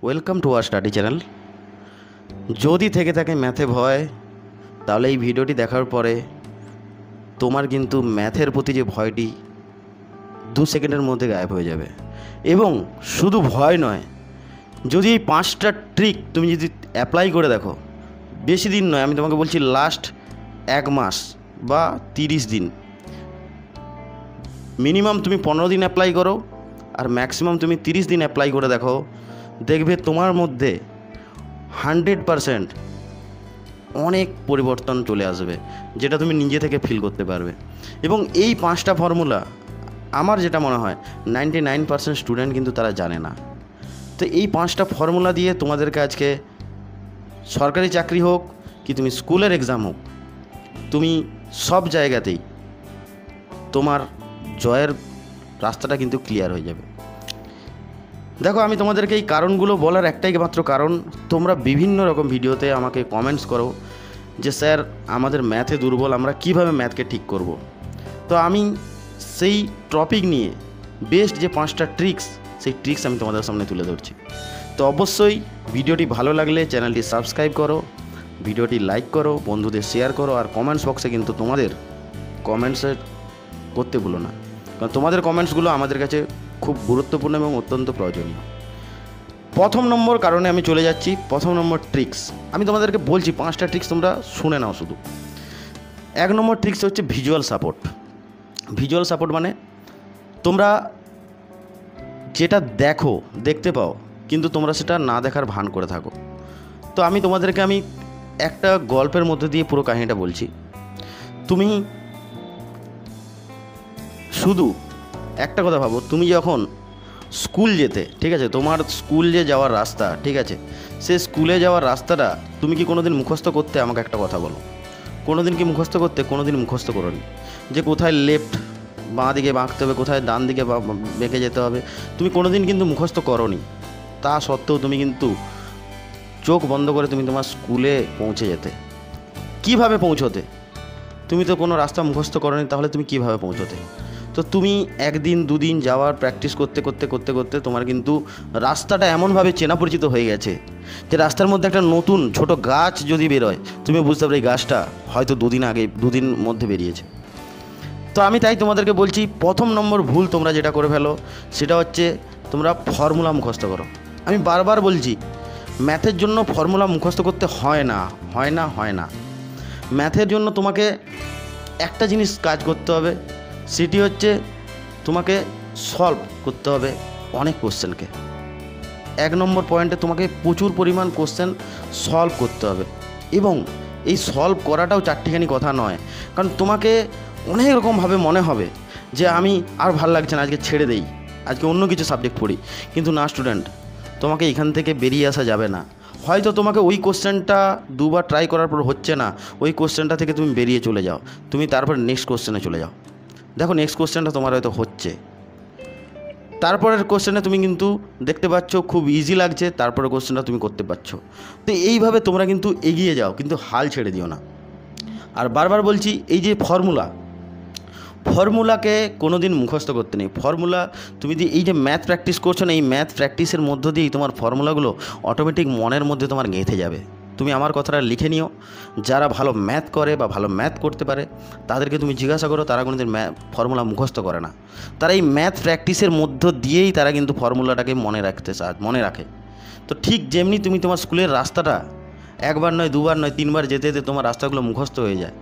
Welcome to our study channel. যদি থেকে থাকে ম্যাথে ভয়, তাহলে এই ভিডিওটি দেখার পরে তোমার কিন্তু ম্যাথের প্রতি যে ভয়টি 2 সেকেন্ডের মধ্যে গায়েব হয়ে যাবে। এবং শুধু ভয় নয়, যদি এই 5টা ট্রিক তুমি যদি অ্যাপ্লাই করে দেখো, বেশি দিন নয়, আমি তোমাকে বলছি লাস্ট 1 মাস বা 30 দিন, মিনিমাম তুমি 15 দিন অ্যাপ্লাই করো আর ম্যাক্সিমাম তুমি 30 দিন অ্যাপ্লাই করে দেখো, দেখবে তোমার মধ্যে 100% অনেক পরিবর্তন চলে আসবে, যেটা তুমি নিজে থেকে ফিল করতে পারবে। এবং এই 5টা ফর্মুলা আমার যেটা মনে হয় 99% স্টুডেন্ট কিন্তু তারা জানে না। তো এই 5টা ফর্মুলা দিয়ে তোমাদেরকে আজকে সরকারি চাকরি হোক কি তুমি স্কুলের এক্সাম হোক, তুমি সব জায়গাতেই তোমার জয়ের রাস্তাটা কিন্তু ক্লিয়ার হয়ে যাবে। দেখো, আমি তোমাদেরকে এই কারণগুলো বলার একটাই মাত্র কারণ, তোমরা বিভিন্ন রকম ভিডিওতে আমাকে কমেন্টস করো যে স্যার আমাদের ম্যাথে দুর্বল, আমরা কিভাবে ম্যাথকে ঠিক করব। তো আমি সেই টপিক নিয়ে বেস্ট যে 5টা ট্রিক্স, সেই ট্রিক্স আমি তোমাদের সামনে তুলে ধরছি। তো অবশ্যই ভিডিওটি ভালো লাগলে চ্যানেলটি সাবস্ক্রাইব করো, ভিডিওটি লাইক করো, বন্ধুদের শেয়ার করো, আর কমেন্টস বক্সে কিন্তু তোমাদের কমেন্টসের করতে ভুলো না, কারণ তোমাদের কমেন্টসগুলো আমাদের কাছে খুব গুরুত্বপূর্ণ এবং অত্যন্ত প্রয়োজনীয়। প্রথম নম্বর কারণে আমি চলে যাচ্ছি। প্রথম নম্বর ট্রিক্স আমি তোমাদেরকে বলছি, 5টা ট্রিক্স তোমরা শুনে নাও শুধু। 1 নম্বর ট্রিক্স হচ্ছে ভিজুয়াল সাপোর্ট। ভিজুয়াল সাপোর্ট মানে তোমরা যেটা দেখতে পাও, কিন্তু তোমরা সেটা না দেখার ভান করে থাকো। তো আমি তোমাদেরকে একটা গল্পের মধ্যে দিয়ে পুরো কাহিনীটা বলছি। তুমি শুধু একটা কথা ভাবো, তুমি যখন স্কুল যেতে, ঠিক আছে, তোমার স্কুল যে যাওয়ার রাস্তা, ঠিক আছে, সে স্কুলে যাওয়ার রাস্তাটা তুমি কি কোনোদিন মুখস্থ করতে? আমাকে একটা কথা বলো, কোনোদিন কি মুখস্থ করতে? কোনোদিন মুখস্থ করোনি। যে কোথায় লেফট বাঁ দিকে বাঁকতে হবে, কোথায় ডান দিকে বেঁকে যেতে হবে, তুমি কোনোদিন কিন্তু মুখস্থ করোনি। তা সত্ত্বেও তুমি কিন্তু চোখ বন্ধ করে তুমি তোমার স্কুলে পৌঁছে যেতে। কিভাবে পৌঁছোতে? তুমি তো কোনো রাস্তা মুখস্থ করোনি, তাহলে তুমি কিভাবে পৌঁছোতে? তো তুমি 1 দিন 2 দিন যাওয়ার প্র্যাকটিস করতে করতে তোমার কিন্তু রাস্তাটা এমনভাবে চেনা পরিচিত হয়ে গেছে যে রাস্তার মধ্যে একটা নতুন ছোট গাছ যদি বেরোয়, তুমি বুঝতে পারবে এই গাছটা হয়তো 2 দিন মধ্যে বেরিয়েছে। তো আমি তাই তোমাদেরকে বলছি, প্রথম নম্বর ভুল তোমরা যেটা করে ফেলো সেটা হচ্ছে তোমরা ফর্মুলা মুখস্থ করো। আমি বারবার বলছি, ম্যাথের জন্য ফর্মুলা মুখস্থ করতে হয় না। ম্যাথের জন্য তোমাকে একটা জিনিস কাজ করতে হবে, সেটি হচ্ছে তোমাকে সলভ করতে হবে অনেক কোশ্চেনকে। 1 নম্বর পয়েন্টে তোমাকে প্রচুর পরিমাণ কোশ্চেন সলভ করতে হবে। এবং এই সলভ করাটাও চারটিখানি কথা নয়, কারণ তোমাকে অনেক রকমভাবে মনে হবে যে আমি আর ভালো লাগছে না, আজকে ছেড়ে দেই, আজকে অন্য কিছু সাবজেক্ট পড়ি। কিন্তু না স্টুডেন্ট, তোমাকে এখান থেকে বেরিয়ে আসা যাবে না। হয়তো তোমাকে ওই কোশ্চেনটা 2 বার ট্রাই করার পর হচ্ছে না, ওই কোশ্চেনটা থেকে তুমি বেরিয়ে চলে যাও, তুমি তারপর নেক্সট কোশ্চেনে চলে যাও। দেখো, নেক্সট কোশ্চেনটা তোমার হয়তো হচ্ছে, তারপরের কোশ্চেনে তুমি কিন্তু দেখতে পাচ্ছ খুব ইজি লাগছে, তারপরের কোশ্চেনটা তুমি করতে পারছো। তো এইভাবে তোমরা কিন্তু এগিয়ে যাও, কিন্তু হাল ছেড়ে দিও না। আর বারবার বলছি, এই যে ফর্মুলাকে কোনো দিন মুখস্থ করতে নেই। ফর্মুলা তুমি যদি এই যে ম্যাথ প্র্যাকটিস করছো না, এই ম্যাথ প্র্যাকটিসের মধ্য দিয়েই তোমার ফর্মুলাগুলো অটোমেটিক মনের মধ্যে তোমার গেঁথে যাবে। তুমি আমার কথাটা লিখে নিও, যারা ভালো ম্যাথ করে বা ভালো ম্যাথ করতে পারে তাদেরকে তুমি জিজ্ঞাসা করো, তারা কোনোদিন ফর্মুলা মুখস্থ করে না। তারা এই ম্যাথ প্র্যাকটিসের মধ্য দিয়েই তারা কিন্তু ফর্মুলাটাকে মনে রাখে। তো ঠিক যেমনি তুমি তোমার স্কুলের রাস্তাটা 1 বার নয় 2 বার নয় 3 বার যেতে যেতে তোমার রাস্তাগুলো মুখস্থ হয়ে যায়,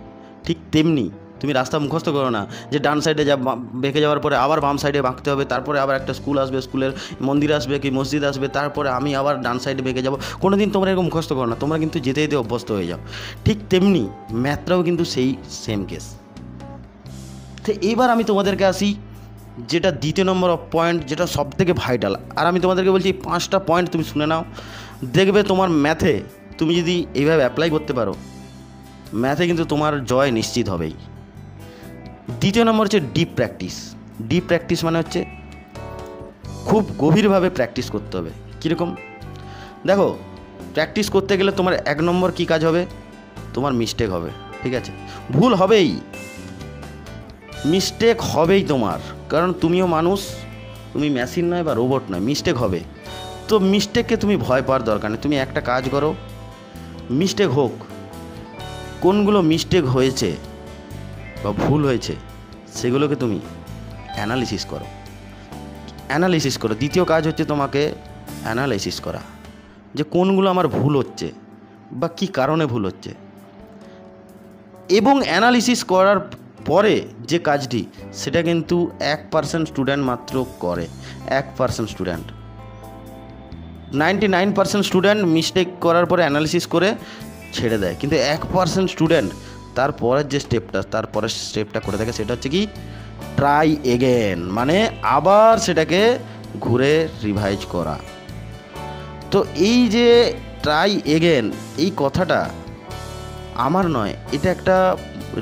ঠিক তেমনি তুমি রাস্তা মুখস্থ করো না যে ডান সাইডে বেঁকে যাওয়ার পরে আবার বাম সাইডে বাঁকতে হবে, তারপরে আবার একটা স্কুল আসবে, স্কুলের মন্দির আসবে কি মসজিদ আসবে, তারপরে আমি আবার ডান সাইডে বেঁকে যাবো। কোনো দিন তোমরা এরকম মুখস্থ করো না, তোমরা কিন্তু যেতে যেতে অভ্যস্ত হয়ে যাও। ঠিক তেমনি ম্যাথটাও কিন্তু সেই সেম কেস। তো এইবার আমি তোমাদেরকে আসি যেটা 2 নম্বর পয়েন্ট, যেটা সবথেকে ভাইটাল। আর আমি তোমাদেরকে বলছি 5টা পয়েন্ট তুমি শুনে নাও, দেখবে তোমার ম্যাথে তুমি যদি এইভাবে অ্যাপ্লাই করতে পারো, ম্যাথে কিন্তু তোমার জয় নিশ্চিত হবেই। 2 নম্বর হচ্ছে ডিপ প্র্যাকটিস। ডিপ প্র্যাকটিস মানে হচ্ছে খুব গভীরভাবে প্র্যাকটিস করতে হবে। কীরকম? দেখো, প্র্যাকটিস করতে গেলে তোমার 1 নম্বর কী কাজ হবে? তোমার মিস্টেক হবে, ঠিক আছে, ভুল হবেই, মিস্টেক হবেই তোমার, কারণ তুমিও মানুষ, তুমি মেশিন নয় বা রোবট নয়, মিস্টেক হবে। তো মিস্টেককে তুমি ভয় পাওয়ার দরকার নেই। তুমি একটা কাজ করো, মিস্টেক হোক, কোনগুলো মিস্টেক হয়েছে বা ভুল হয়েছে সেগুলোকে তুমি অ্যানালিসিস করো। দ্বিতীয় কাজ হচ্ছে তোমাকে অ্যানালাইসিস করা, যে কোনগুলো আমার ভুল হচ্ছে বা কী কারণে ভুল হচ্ছে। এবং অ্যানালিসিস করার পরে যে কাজটি, সেটা কিন্তু 1% স্টুডেন্ট মাত্র করে। 1% স্টুডেন্ট, 99% স্টুডেন্ট মিস্টেক করার পরে অ্যানালিসিস করে ছেড়ে দেয়, কিন্তু 1% স্টুডেন্ট তারপরের যে স্টেপটা করে থাকে, সেটা হচ্ছে কি ট্রাই এগেন, মানে আবার সেটাকে ঘুরে রিভাইজ করা। তো এই যে ট্রাই এগেন, এই কথাটা আমার নয়, এটা একটা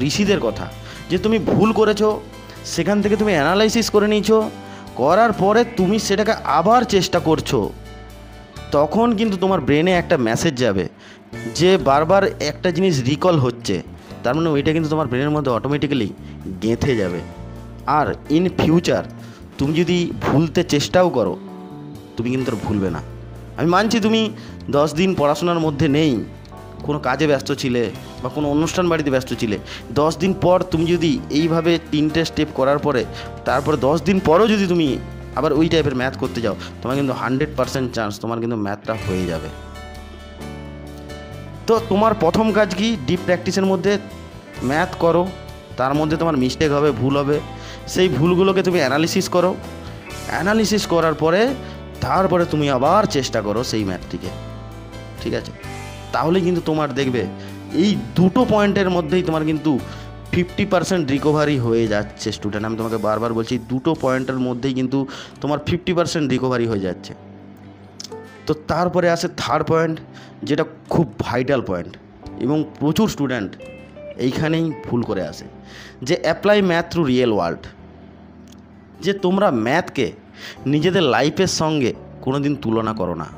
ঋষিদের কথা, যে তুমি ভুল করেছো, সেখান থেকে তুমি অ্যানালাইসিস করে নিয়েছো, করার পরে তুমি সেটাকে আবার চেষ্টা করছো, তখন কিন্তু তোমার ব্রেনে একটা মেসেজ যাবে যে বারবার একটা জিনিস রিকল হচ্ছে, তার মানে ওইটা কিন্তু তোমার ব্রেনের মধ্যে অটোমেটিক্যালি গেঁথে যাবে। আর ইন ফিউচার তুমি যদি ভুলতে চেষ্টাও করো, তুমি কিন্তু আর ভুলবে না। আমি মানছি তুমি 10 দিন পড়াশোনার মধ্যে নেই, কোনো কাজে ব্যস্ত ছিলে বা কোনো অনুষ্ঠান বাড়িতে ব্যস্ত ছিলে, 10 দিন পর তুমি যদি এইভাবে 3টে স্টেপ করার পরে তারপরে 10 দিন পরও যদি তুমি আবার ওই টাইপের ম্যাথ করতে যাও, তোমার কিন্তু 100% চান্স তোমার কিন্তু ম্যাথটা হয়ে যাবে। তো তোমার প্রথম কাজ কি, ডিপ প্র্যাকটিসের মধ্যে ম্যাথ করো, তার মধ্যে তোমার মিস্টেক হবে, ভুল হবে, সেই ভুলগুলোকে তুমি অ্যানালিসিস করো, অ্যানালিসিস করার পরে তারপরে তুমি আবার চেষ্টা করো সেই ম্যাথটিকে, ঠিক আছে? তাহলে কিন্তু তোমার দেখবে এই দুটো পয়েন্টের মধ্যেই তোমার কিন্তু 50% রিকভারি হয়ে যাচ্ছে স্টুডেন্ট। আমি তোমাকে বারবার বলছি, দুটো পয়েন্টের মধ্যেই কিন্তু তোমার 50% রিকভারি হয়ে যাচ্ছে। তো তারপরে আসে থার্ড পয়েন্ট, যেটা খুব ভাইটাল পয়েন্ট, এবং প্রচুর স্টুডেন্ট এইখানেই ভুল করে আসে, যে apply math through real world. যে তোমরা ম্যাথকে নিজেদের লাইফের সঙ্গে কোনো দিন তুলনা করো না।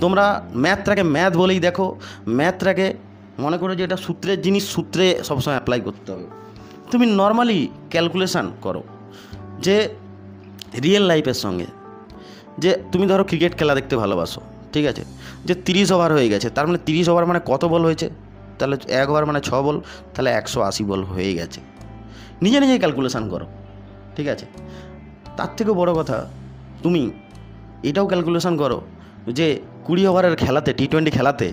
তোমরা ম্যাথটাকে ম্যাথ বলেই দেখো, ম্যাথটাকে মনে করো যে এটা সূত্রের জিনিস, সূত্রে সবসময় অ্যাপ্লাই করতে হবে। তুমি নর্মালি ক্যালকুলেশান করো যে রিয়েল লাইফের সঙ্গে, যে তুমি ধরো ক্রিকেট খেলা দেখতে ভালোবাসো, ঠিক আছে, যে 30 ওভার হয়ে গেছে, তার মানে 30 ওভার মানে কত বল হয়েছে, তাহলে 1 ওভার মানে 6 বল, তাহলে 180 বল হয়ে গেছে। নিজেই ক্যালকুলেশান করো, ঠিক আছে? তার থেকেও বড় কথা, তুমি এটাও ক্যালকুলেশান করো যে 20 ওভারের খেলাতে, T20 খেলাতে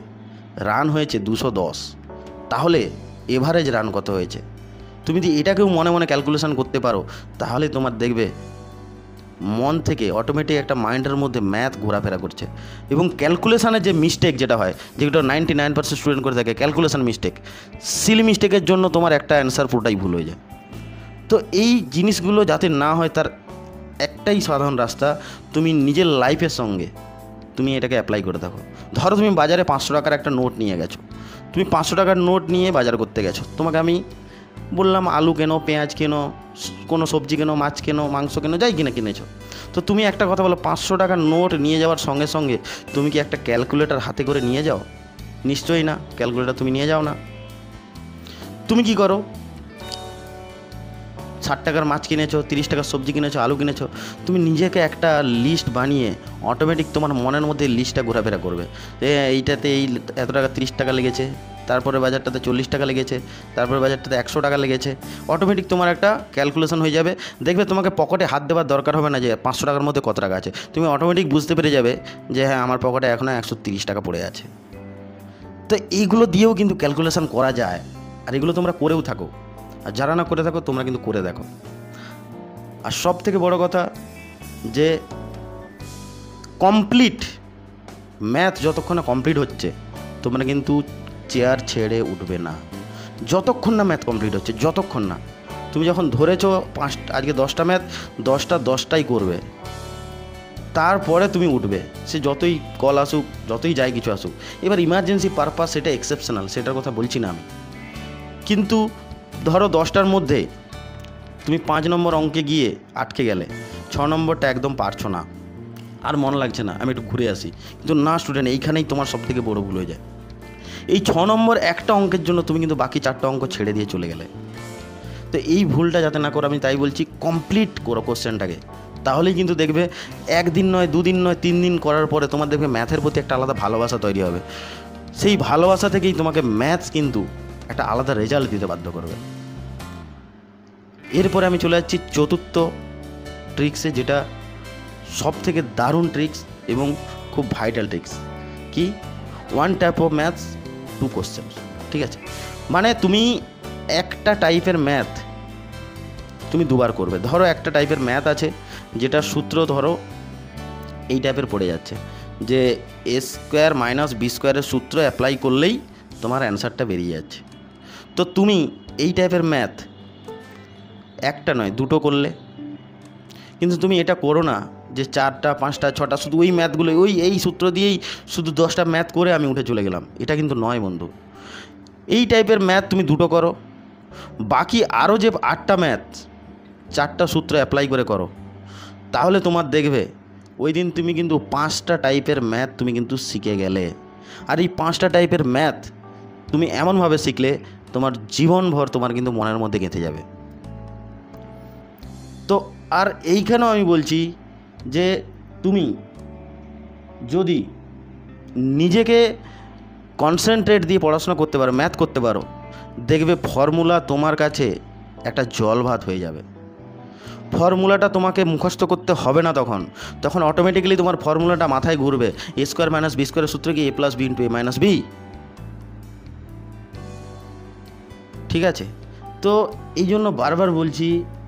রান হয়েছে 210, তাহলে এভারেজ রান কত হয়েছে। তুমি যদি এটাকেও মনে মনে ক্যালকুলেশান করতে পারো, তাহলে তোমার দেখবে মন থেকে অটোমেটিক একটা মাইন্ডের মধ্যে ম্যাথ ঘোরাফেরা করছে। এবং ক্যালকুলেশানের যে মিস্টেক যেটা হয়, যেগুলো 99% স্টুডেন্ট করে থাকে, ক্যালকুলেশান মিস্টেক, সিলি মিস্টেকের জন্য তোমার একটা অ্যান্সার পুরোটাই ভুল হয়ে যায়। তো এই জিনিসগুলো যাতে না হয়, তার একটাই সাধারণ রাস্তা, তুমি নিজের লাইফের সঙ্গে তুমি এটাকে অ্যাপ্লাই করে দেখো। ধরো তুমি বাজারে 500 টাকার একটা নোট নিয়ে গেছো, তুমি 500 টাকার নোট নিয়ে বাজার করতে গেছো, তোমাকে আমি বললাম আলু কেনো, পেঁয়াজ কেনো, কোনো সবজি কেনো, মাছ কেনো, মাংস কেনো, যাই কিনেছো। তো তুমি একটা কথা বলো, 500 টাকার নোট নিয়ে যাওয়ার সঙ্গে সঙ্গে তুমি কি একটা ক্যালকুলেটর হাতে করে নিয়ে যাও? নিশ্চয়ই না, ক্যালকুলেটর তুমি নিয়ে যাও না। তুমি কি করো, 60 টাকার মাছ কিনেছো, 30 টাকার সবজি কিনেছো, আলু কিনেছো, তুমি নিজেকে একটা লিস্ট বানিয়ে অটোমেটিক তোমার মনের মধ্যে লিস্টটা ঘোরাফেরা করবে, এইটাতে এই এত টাকা 30 টাকা লেগেছে, তারপরে বাজারটাতে 40 টাকা লেগেছে, তারপরে বাজারটাতে 100 টাকা লেগেছে। অটোমেটিক তোমার একটা ক্যালকুলেশন হয়ে যাবে। দেখবে তোমাকে পকেটে হাত দেওয়ার দরকার হবে না যে 500 টাকার মধ্যে কত টাকা আছে, তুমি অটোমেটিক বুঝতে পেরে যাবে যে হ্যাঁ, আমার পকেটে এখনও 130 টাকা পড়ে আছে। তো এইগুলো দিয়েও কিন্তু ক্যালকুলেশন করা যায়, আর এগুলো তোমরা করেও থাকো, আর যারা না করে থাকো তোমরা কিন্তু করে দেখো। আর সব থেকে বড় কথা, যে কমপ্লিট ম্যাথ যতক্ষণ না কমপ্লিট হচ্ছে, তোমরা কিন্তু চেয়ার ছেড়ে উঠবে না, যতক্ষণ না ম্যাথ কমপ্লিট হচ্ছে, যতক্ষণ না। তুমি যখন ধরেছো আজকে 10টা ম্যাথ, 10টাই করবে, তারপরে তুমি উঠবে, সে যতই কল আসুক, যতই যাই কিছু আসুক। এবার ইমার্জেন্সি পারপাস, সেটা এক্সেপশনাল, সেটার কথা বলছি না আমি, কিন্তু ধরো 10টার মধ্যে তুমি 5 নম্বর অঙ্কে গিয়ে আটকে গেলে, 6 নম্বরটা একদম পারছো না, আর মন লাগছে না, আমি একটু ঘুরে আসি, কিন্তু না স্টুডেন্ট, এইখানেই তোমার সবথেকে বড় ভুল হয়ে যায়। এই 6 নম্বর একটা অঙ্কের জন্য তুমি কিন্তু বাকি 4টা অঙ্ক ছেড়ে দিয়ে চলে গেলে। তো এই ভুলটা যাতে না করো, আমি তাই বলছি কমপ্লিট করো কোশ্চেনটাকে, তাহলেই কিন্তু দেখবে একদিন নয়, দুদিন নয়, 3 দিন করার পরে তোমার দেখবে ম্যাথের প্রতি একটা আলাদা ভালোবাসা তৈরি হবে। সেই ভালোবাসা থেকেই তোমাকে ম্যাথস কিন্তু একটা আলাদা রেজাল্ট দিতে বাধ্য করবে। এরপরে আমি চলে যাচ্ছি চতুর্থ ট্রিক্সে, যেটা সব থেকে দারুণ ট্রিক্স এবং খুব ভাইটাল ট্রিক্স। কি? 1 টাইপ অফ ম্যাথস 2 কোশ্চেন্স। ঠিক আছে, মানে তুমি একটা টাইপের ম্যাথ তুমি দুবার করবে। ধরো একটা টাইপের ম্যাথ আছে যেটা সূত্র ধরো এই টাইপের পড়ে যাচ্ছে যে এ স্কোয়ার মাইনাস বি স্কোয়ারের সূত্র অ্যাপ্লাই করলেই তোমার অ্যান্সারটা বেরিয়ে যাচ্ছে। তো তুমি এই টাইপের ম্যাথ একটা নয় 2টো করলে, কিন্তু তুমি এটা করো না যে 4টা 5টা 6টা শুধু ওই ম্যাথগুলো এই সূত্র দিয়েই শুধু 10টা ম্যাথ করে আমি উঠে চলে গেলাম। এটা কিন্তু নয় বন্ধু। এই টাইপের ম্যাথ তুমি 2টো করো, বাকি আরও যে 8টা ম্যাথ 4টা সূত্র অ্যাপ্লাই করে করো, তাহলে তোমার দেখবে ওই দিন তুমি কিন্তু 5টা টাইপের ম্যাথ তুমি কিন্তু শিখে গেলে। আর এই 5টা টাইপের ম্যাথ তুমি এমনভাবে শিখলে তোমার জীবনভর তোমার কিন্তু মনের মধ্যে গেঁথে যাবে। তো আর এইখানেও আমি বলছি যে তুমি যদি নিজেকে কনসেন্ট্রেট দিয়ে পড়াশোনা করতে পারো, ম্যাথ করতে পারো, দেখবে ফর্মুলা তোমার কাছে একটা জল ভাত হয়ে যাবে। ফর্মুলাটা তোমাকে মুখস্থ করতে হবে না, তখন অটোমেটিক্যালি তোমার ফর্মুলাটা মাথায় ঘুরবে। এ স্কোয়ার মাইনাস বি স্কোয়ারের সূত্র কি? এ প্লাস বি ইন্টু এ মাইনাস বি। ঠিক আছে, তো এই জন্য বারবার বলছি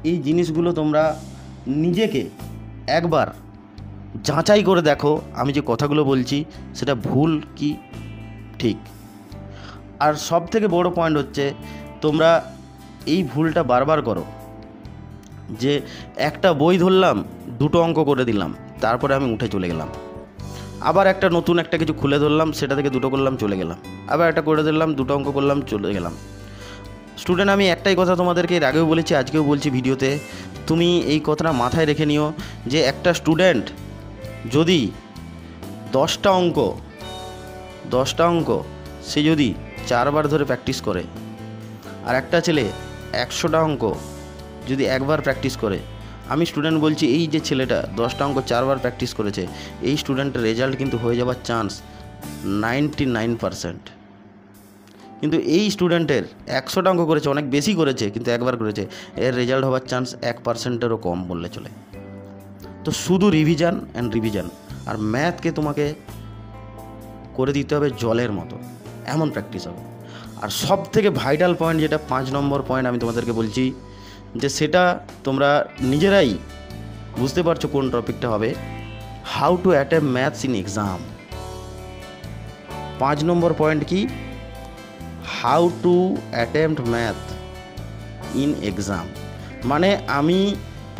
এই জিনিসগুলো তোমরা নিজেকে একবার যাচাই করে দেখো আমি যে কথাগুলো বলছি সেটা ভুল কি ঠিক। আর সব থেকে বড় পয়েন্ট হচ্ছে তোমরা এই ভুলটা বারবার করো যে একটা বই ধরলাম, 2টো অঙ্ক করে দিলাম, তারপরে আমি উঠে চলে গেলাম। আবার একটা নতুন একটা কিছু খুলে ধরলাম, সেটা থেকে 2টো করলাম, চলে গেলাম। আবার একটা করে দিলাম, 2টো অঙ্ক করলাম, চলে গেলাম। স্টুডেন্ট, আমি একটাই কথা তোমাদেরকে এর আগেও বলেছি, আজকেও বলছি ভিডিওতে, তুমি এই কথাটা মাথায় রেখে নিও যে একটা স্টুডেন্ট যদি 10টা অঙ্ক সে যদি 4বার ধরে প্র্যাকটিস করে, আর একটা ছেলে 100টা অঙ্ক যদি একবার প্র্যাকটিস করে, আমি স্টুডেন্ট বলছি এই যে ছেলেটা 10টা অঙ্ক 4বার প্র্যাকটিস করেছে, এই স্টুডেন্টের রেজাল্ট কিন্তু হয়ে যাওয়ার চান্স 99%। কিন্তু এই স্টুডেন্টের 100টা অঙ্ক করেছে, অনেক বেশি করেছে, কিন্তু একবার করেছে, এর রেজাল্ট হওয়ার চান্স 1%-এরও কম বললে চলে। তো শুধু রিভিশন অ্যান্ড রিভিশন, আর ম্যাথকে তোমাকে করে দিতে হবে জলের মতো, এমন প্র্যাকটিস হবে। আর সব থেকে ভাইটাল পয়েন্ট যেটা 5 নম্বর পয়েন্ট আমি তোমাদেরকে বলছি, যে সেটা তোমরা নিজেরাই বুঝতে পারছো কোন টপিকটা হবে, how to attempt maths in exam. 5 নম্বর পয়েন্ট কি? How to attempt math in exam, মানে আমি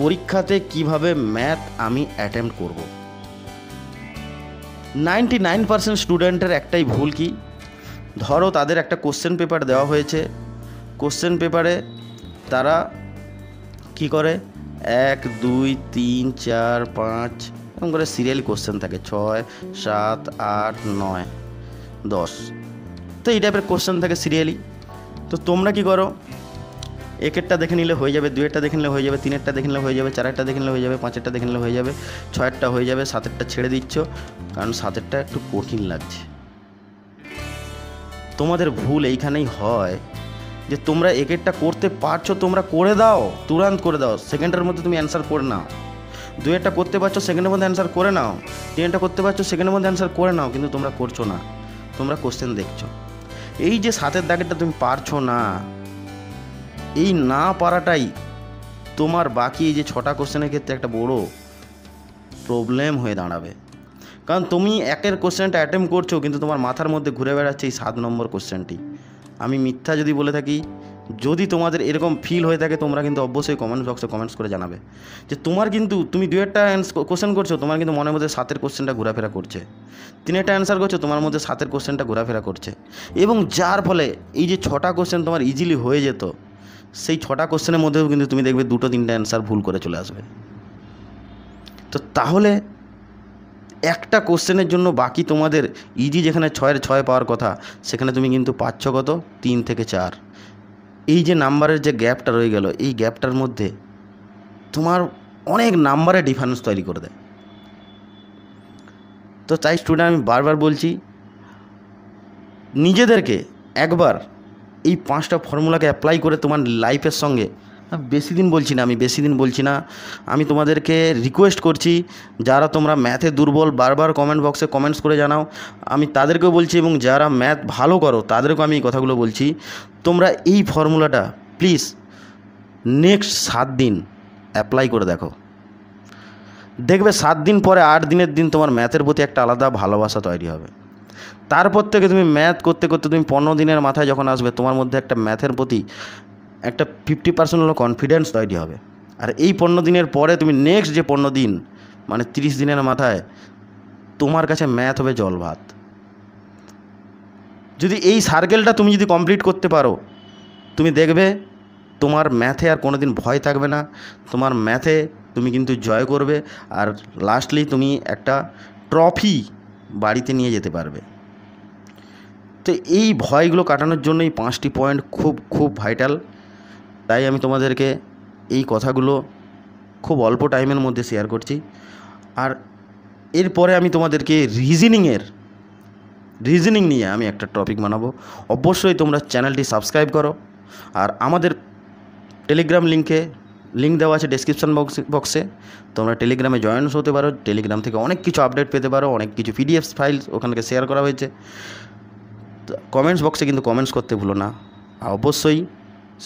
পরীক্ষাতে কিভাবে ম্যাথ আমি অ্যাটেম্প করব। 99% স্টুডেন্টের একটাই ভুল, কি? ধরো তাদের একটা কোশ্চেন পেপার দেওয়া হয়েছে, কোশ্চেন পেপারে তারা কি করে 1 2 3 4 5 এরকম করে সিরিয়ালি কোশ্চেন থাকে, 6 7 8 9 10, তো এই টাইপের কোশ্চেন থাকে সিরিয়ালি। তো তোমরা কি করো, 1-এরটা দেখে নিলে হয়ে যাবে, 2-এরটা দেখে নিলে হয়ে যাবে, 3-এরটা দেখে নিলে হয়ে যাবে, 4-এরটা দেখে নিলে হয়ে যাবে, 5-এরটা দেখে নিলে হয়ে যাবে, 6-এরটা হয়ে যাবে, 7-এরটা ছেড়ে দিচ্ছ, কারণ 7-এরটা একটু কঠিন লাগছে। তোমাদের ভুল এইখানেই হয় যে তোমরা 1-এরটা করতে পারছো, তোমরা করে দাও, তুরন্ত করে দাও, সেকেন্ডের মধ্যে তুমি অ্যান্সার করে নাও। 2-এরটা করতে পারছো, সেকেন্ডের মধ্যে অ্যান্সার করে নাও। 3-এরটা করতে পারছো, সেকেন্ডের মধ্যে অ্যান্সার করে নাও, কিন্তু তোমরা করছো না, তোমরা কোশ্চেন দেখছো। এই যে 7-এর দাগেরটা তুমি পারছো না, এই না পারাটাই তোমার বাকি এই যে 6টা কোশ্চেনের ক্ষেত্রে একটা বড় প্রবলেম হয়ে দাঁড়াবে। কারণ তুমি 1-এর কোশ্চেনটা অ্যাটেম্প করছো, কিন্তু তোমার মাথার মধ্যে ঘুরে বেড়াচ্ছে এই 7 নম্বর কোশ্চেনটি। আমি মিথ্যা যদি বলে থাকি, যদি তোমাদের এরকম ফিল হয়ে থাকে, তোমরা কিন্তু অবশ্যই কমেন্ট বক্সে কমেন্টস করে জানাবে যে তোমার কিন্তু তুমি 2-এরটা কোশ্চেন করছো, তোমার কিন্তু মনের মধ্যে 7-এর কোশ্চেনটা ঘোরাফেরা করছে, 3-এরটা অ্যান্সার করছো, তোমার মধ্যে 7-এর কোশ্চেনটা ঘোরাফেরা করছে, এবং যার ফলে এই যে 6টা কোশ্চেন তোমার ইজিলি হয়ে যেত, সেই 6টা কোশ্চেনের মধ্যেও কিন্তু তুমি দেখবে 2-3টা অ্যান্সার ভুল করে চলে আসবে। তো তাহলে একটা কোশ্চেনের জন্য বাকি তোমাদের ইজি যেখানে 6-এর 6 পাওয়ার কথা, সেখানে তুমি কিন্তু পাচ্ছ কত? 3 থেকে 4। এই যে নাম্বারের যে গ্যাপটা রয়ে গেল, এই গ্যাপটার মধ্যে তোমার অনেক নাম্বারে ডিফারেন্স তৈরি করে দেয়। তো তাই স্টুডেন্ট আমি বারবার বলছি, নিজেদেরকে একবার এই 5টা ফর্মুলাকে অ্যাপ্লাই করে তোমার লাইফের সঙ্গে, বেশি দিন বলছি না, আমি তোমাদেরকে রিকোয়েস্ট করছি, যারা তোমরা ম্যাথে দুর্বল বারবার কমেন্ট বক্সে কমেন্টস করে জানাও, আমি তাদেরকেও বলছি, এবং যারা ম্যাথ ভালো করো তাদেরকেও আমি এই কথাগুলো বলছি, তোমরা এই ফর্মুলাটা প্লিজ নেক্সট 7 দিন অ্যাপ্লাই করে দেখো। দেখবে 7 দিন পরে 8 দিনের দিন তোমার ম্যাথের প্রতি একটা আলাদা ভালোবাসা তৈরি হবে। তারপর থেকে তুমি ম্যাথ করতে করতে তুমি 15 দিনের মাথায় যখন আসবে, তোমার মধ্যে একটা ম্যাথের প্রতি একটা 50% হলো কনফিডেন্স তৈরি হবে। আর এই 15 দিনের পরে তুমি নেক্সট যে 15 দিন, মানে 30 দিনের মাথায় তোমার কাছে ম্যাথ হবে জল ভাত। যদি এই সার্কেলটা তুমি যদি কমপ্লিট করতে পারো, তুমি দেখবে তোমার ম্যাথে আর কোনো দিন ভয় থাকবে না, তোমার ম্যাথে তুমি কিন্তু জয় করবে, আর লাস্টলি তুমি একটা ট্রফি বাড়িতে নিয়ে যেতে পারবে। তো এই ভয়গুলো কাটানোর জন্য এই 5টি পয়েন্ট খুব খুব ভাইটাল। তাই আমি তোমাদেরকে এই কথাগুলো খুব অল্প টাইমের মধ্যে শেয়ার করছি। আর এরপরে আমি তোমাদেরকে রিজনিং নিয়ে আমি একটা টপিক বানাবো। অবশ্যই তোমরা চ্যানেলটি সাবস্ক্রাইব করো, আর আমাদের টেলিগ্রাম লিঙ্ক দেওয়া আছে ডেসক্রিপশান বক্সে, তোমরা টেলিগ্রামে জয়েন্টস হতে পারো। টেলিগ্রাম থেকে অনেক কিছু আপডেট পেতে পারো, অনেক কিছু PDF ফাইল ওখানকে শেয়ার করা হয়েছে। কমেন্টস বক্সে কিন্তু কমেন্টস করতে ভুলো না, আর অবশ্যই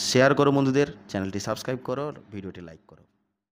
শেয়ার করো বন্ধুদের, চ্যানেলটি সাবস্ক্রাইব করো, ভিডিওটি লাইক করো।